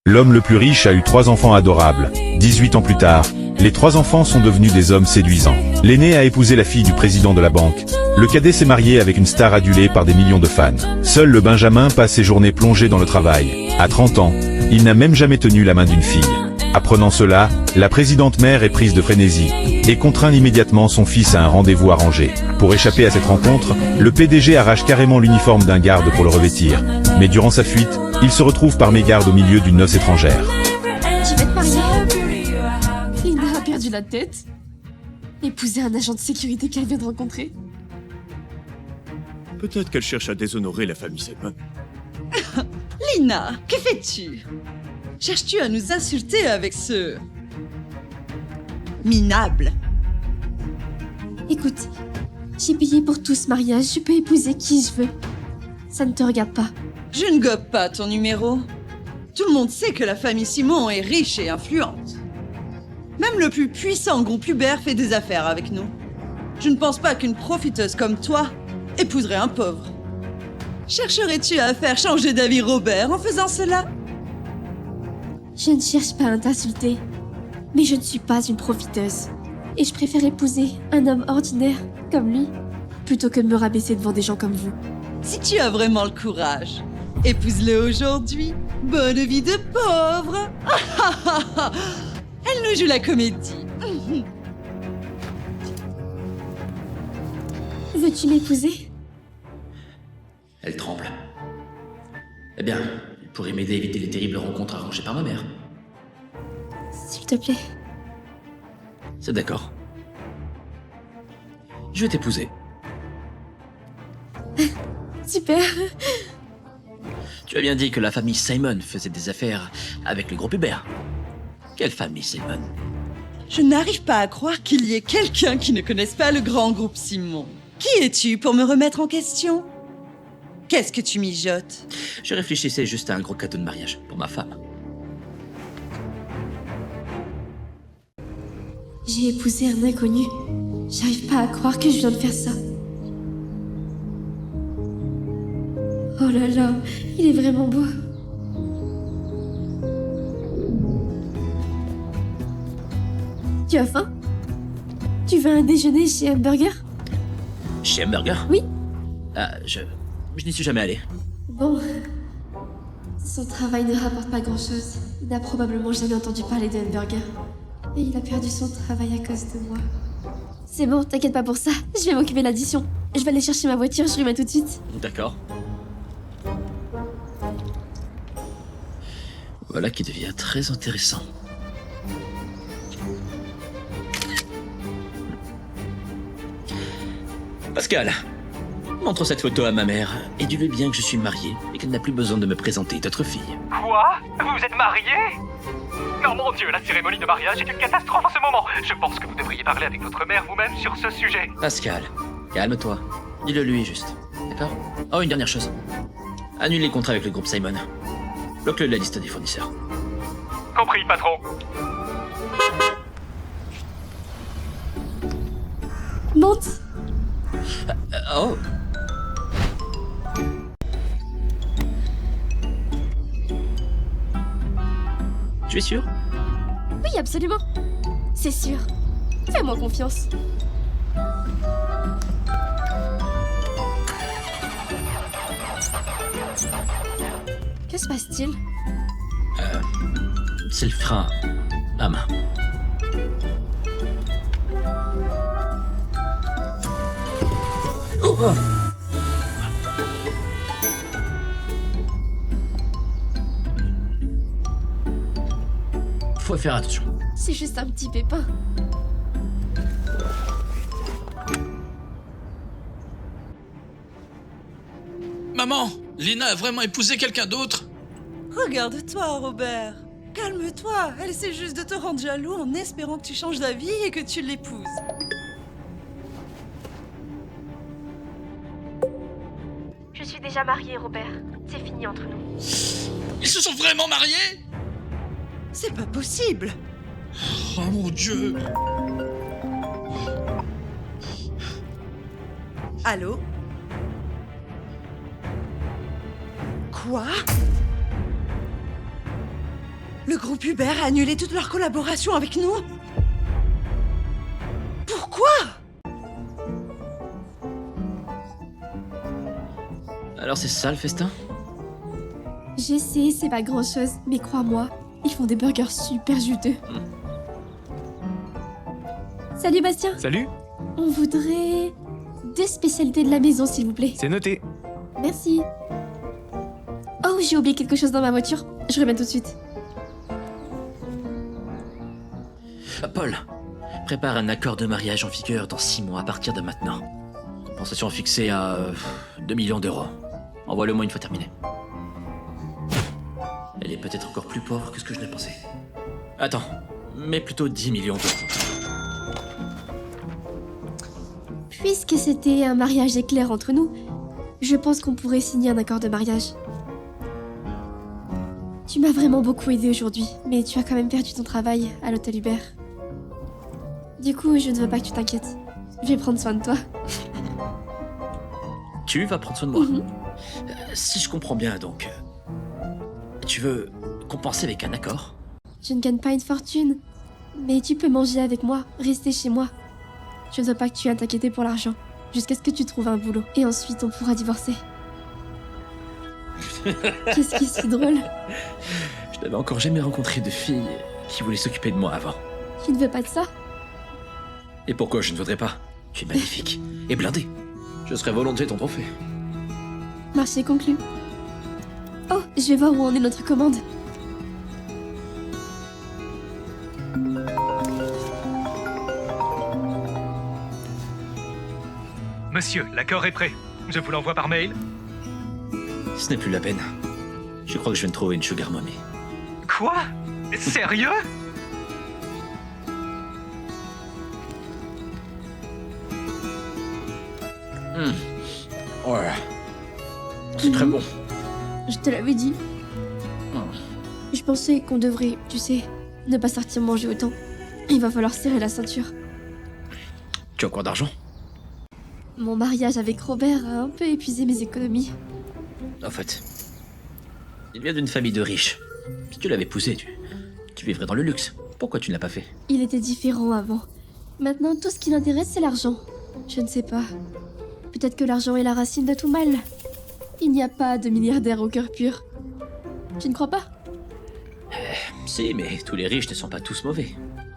L'homme le plus riche a eu 3 enfants adorables. 18 ans plus tard, les 3 enfants sont devenus des hommes séduisants. L'aîné a épousé la fille du président de la banque. Le cadet s'est marié avec une star adulée par des millions de fans. Seul le Benjamin passe ses journées plongé dans le travail. À 30 ans, il n'a même jamais tenu la main d'une fille. Apprenant cela, la présidente mère est prise de frénésie et contraint immédiatement son fils à un rendez-vous arrangé. Pour échapper à cette rencontre, le PDG arrache carrément l'uniforme d'un garde pour le revêtir. Mais durant sa fuite, il se retrouve par mégarde au milieu d'une noce étrangère. Tu vas te marier? Linda a perdu la tête. Épouser un agent de sécurité qu'elle vient de rencontrer. Peut-être qu'elle cherche à déshonorer la famille Simon. Lina, que fais-tu? Cherches-tu à nous insulter avec ce... minable? Écoute, j'ai payé pour tout ce mariage, je peux épouser qui je veux. Ça ne te regarde pas. Je ne gobe pas ton numéro. Tout le monde sait que la famille Simon est riche et influente. Même le plus puissant groupe Uber fait des affaires avec nous. Je ne pense pas qu'une profiteuse comme toi épouserait un pauvre. Chercherais-tu à faire changer d'avis Robert en faisant cela? Je ne cherche pas à t'insulter, mais je ne suis pas une profiteuse. Et je préfère épouser un homme ordinaire comme lui, plutôt que de me rabaisser devant des gens comme vous. Si tu as vraiment le courage, épouse-le aujourd'hui. Bonne vie de pauvre. Elle nous joue la comédie. Veux-tu m'épouser? Elle tremble. Eh bien, il pourrait m'aider à éviter les terribles rencontres arrangées par ma mère. S'il te plaît. C'est d'accord. Je vais t'épouser. Super. Tu as bien dit que la famille Simon faisait des affaires avec le groupe Uber. Quelle famille Simon? Je n'arrive pas à croire qu'il y ait quelqu'un qui ne connaisse pas le grand groupe Simon. Qui es-tu pour me remettre en question? Qu'est-ce que tu mijotes? Je réfléchissais juste à un gros cadeau de mariage pour ma femme. J'ai épousé un inconnu. J'arrive pas à croire que je viens de faire ça. Oh là là, il est vraiment beau. Tu as faim? Tu veux un déjeuner chez Hamburger? Chez Hamburger? Oui. Ah, je n'y suis jamais allé. Bon. Son travail ne rapporte pas grand-chose. Il n'a probablement jamais entendu parler de Hamburger. Et il a perdu son travail à cause de moi. C'est bon, t'inquiète pas pour ça. Je vais m'occuper de l'addition. Je vais aller chercher ma voiture, je reviens tout de suite. D'accord. Voilà qui devient très intéressant. Pascal, montre cette photo à ma mère et dis-lui bien que je suis marié et qu'elle n'a plus besoin de me présenter d'autres filles. Quoi? Vous êtes mariés? Non, mon Dieu, la cérémonie de mariage est une catastrophe en ce moment. Je pense que vous devriez parler avec votre mère vous-même sur ce sujet. Pascal, calme-toi. Dis-le lui juste. D'accord? Oh, une dernière chose. Annule les contrats avec le groupe Simon. Bloque-le de la liste des fournisseurs. Compris, patron. Monte. Oh. Tu es sûr? Oui, absolument. C'est sûr. Fais-moi confiance. Que se passe-t-il? C'est le frein à main. Oh, oh. Faut faire attention. C'est juste un petit pépin. Maman, Lina a vraiment épousé quelqu'un d'autre? Regarde-toi, Robert. Calme-toi. Elle essaie juste de te rendre jaloux en espérant que tu changes d'avis et que tu l'épouses. Je suis déjà mariée, Robert. C'est fini entre nous. Ils se sont vraiment mariés? C'est pas possible. Oh mon Dieu! Allô? Quoi? Le groupe Hubert a annulé toute leur collaboration avec nous. Pourquoi? Alors c'est ça le festin? J'essaie, c'est pas grand chose, mais crois-moi, ils font des burgers super juteux. Salut Bastien, Salut, on voudrait 2 spécialités de la maison s'il vous plaît. c'est noté. Merci. Oh, j'ai oublié quelque chose dans ma voiture. Je reviens tout de suite. Paul, prépare un accord de mariage en vigueur dans 6 mois à partir de maintenant. Compensation fixée à 2 millions d'euros. Envoie-le-moi une fois terminé. Elle est peut-être encore plus pauvre que ce que je ne pensais. Attends, mais plutôt 10 millions d'euros. Puisque c'était un mariage éclair entre nous, je pense qu'on pourrait signer un accord de mariage. Tu m'as vraiment beaucoup aidé aujourd'hui, mais tu as quand même perdu ton travail à l'hôtel Hubert. Du coup, je ne veux pas que tu t'inquiètes. Je vais prendre soin de toi. Tu vas prendre soin de moi. Mhm. Si je comprends bien, donc... tu veux compenser avec un accord? Je ne gagne pas une fortune, mais tu peux manger avec moi, rester chez moi. Je ne veux pas que tu aies à t'inquiéter pour l'argent, jusqu'à ce que tu trouves un boulot. Et ensuite, on pourra divorcer. Qu'est-ce qui est si drôle? Je n'avais encore jamais rencontré de fille qui voulait s'occuper de moi avant. Tu ne veux pas de ça? Et pourquoi je ne voudrais pas? Tu es magnifique et blindé. Je serais volontiers ton trophée. Marché conclu. Oh, je vais voir où en est notre commande. Monsieur, l'accord est prêt. Je vous l'envoie par mail. Ce n'est plus la peine. Je crois que je viens de trouver une sugar mommy. Quoi? Sérieux? Ouais. C'est très bon. Je te l'avais dit. Je pensais qu'on devrait, tu sais, ne pas sortir manger autant. Il va falloir serrer la ceinture. Tu as quoi d'argent? Mon mariage avec Robert a un peu épuisé mes économies. En fait, il vient d'une famille de riches. Si tu l'avais épousé, tu vivrais dans le luxe. Pourquoi tu ne l'as pas fait? Il était différent avant. Maintenant, tout ce qui l'intéresse, c'est l'argent. Je ne sais pas. Peut-être que l'argent est la racine de tout mal. Il n'y a pas de milliardaire au cœur pur. Tu ne crois pas? Si, mais tous les riches ne sont pas tous mauvais.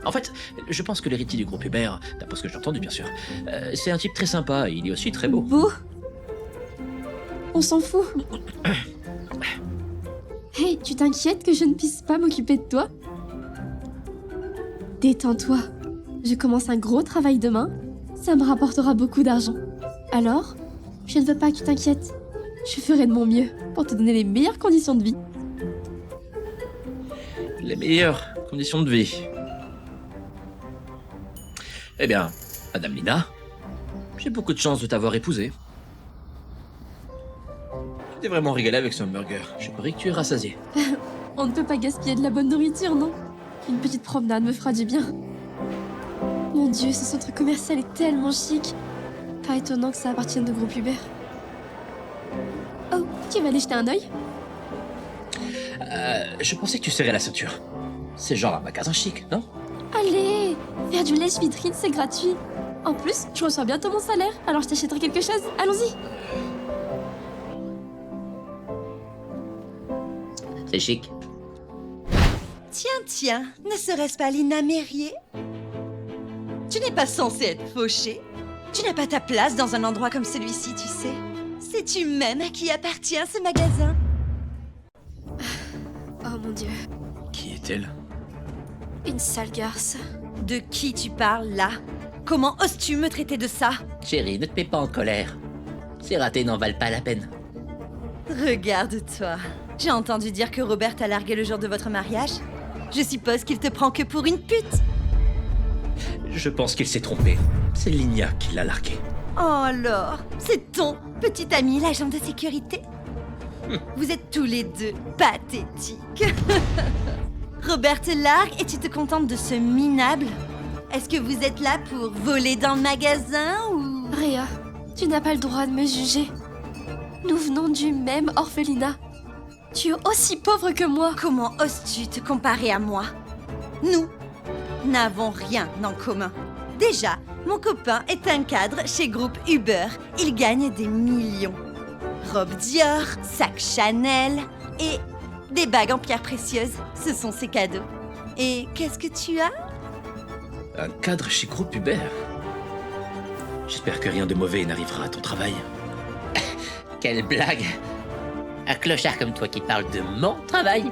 En fait, je pense que l'héritier du groupe Hubert, d'après ce que j'ai entendu bien sûr, c'est un type très sympa et il est aussi très beau. Beau? On s'en fout. Hey, tu t'inquiètes que je ne puisse pas m'occuper de toi? Détends-toi. Je commence un gros travail demain. Ça me rapportera beaucoup d'argent. Alors, je ne veux pas que tu t'inquiètes. Je ferai de mon mieux pour te donner les meilleures conditions de vie. Les meilleures conditions de vie. Eh bien, Madame Lina, j'ai beaucoup de chance de t'avoir épousée. Tu t'es vraiment régalé avec ce hamburger. Je parie que tu es rassasié. On ne peut pas gaspiller de la bonne nourriture, non? Une petite promenade me fera du bien. Mon Dieu, ce centre commercial est tellement chic. Pas étonnant que ça appartienne au groupe Hubert. Oh, tu vas aller jeter un œil? Je pensais que tu serrais la ceinture. C'est genre un magasin chic, non? Allez, faire du lèche-vitrine, c'est gratuit. En plus, je reçois bientôt mon salaire, alors je t'achèterai quelque chose. Allons-y. C'est chic. Tiens, ne serait-ce pas Lina Mérier? Tu n'es pas censée être fauchée. Tu n'as pas ta place dans un endroit comme celui-ci, tu sais. C'est tu-même à qui appartient ce magasin. Oh mon Dieu, Qui est-elle? une sale garce. De qui tu parles là? Comment oses-tu me traiter de ça? Chérie, ne te mets pas en colère. Ces ratés n'en valent pas la peine. Regarde-toi. J'ai entendu dire que Robert t'a largué le jour de votre mariage. Je suppose qu'il te prend que pour une pute. Je pense qu'il s'est trompé. C'est Linia qui l'a largué. Oh alors, c'est ton petit ami l'agent de sécurité? Vous êtes tous les deux pathétiques. Robert te largue et tu te contentes de ce minable? Est-ce que vous êtes là pour voler dans le magasin ou... Réa, tu n'as pas le droit de me juger. Nous venons du même orphelinat. Tu es aussi pauvre que moi. Comment oses-tu te comparer à moi? Nous n'avons rien en commun. Déjà, mon copain est un cadre chez Groupe Uber. Il gagne des millions. Robe Dior, sac Chanel et des bagues en pierres précieuses. Ce sont ses cadeaux. Et qu'est-ce que tu as? Un cadre chez Groupe Uber. J'espère que rien de mauvais n'arrivera à ton travail. Quelle blague! Un clochard comme toi qui parle de mon travail?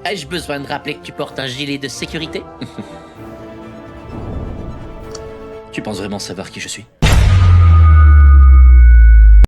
Ai-je besoin de rappeler que tu portes un gilet de sécurité? Tu penses vraiment savoir qui je suis?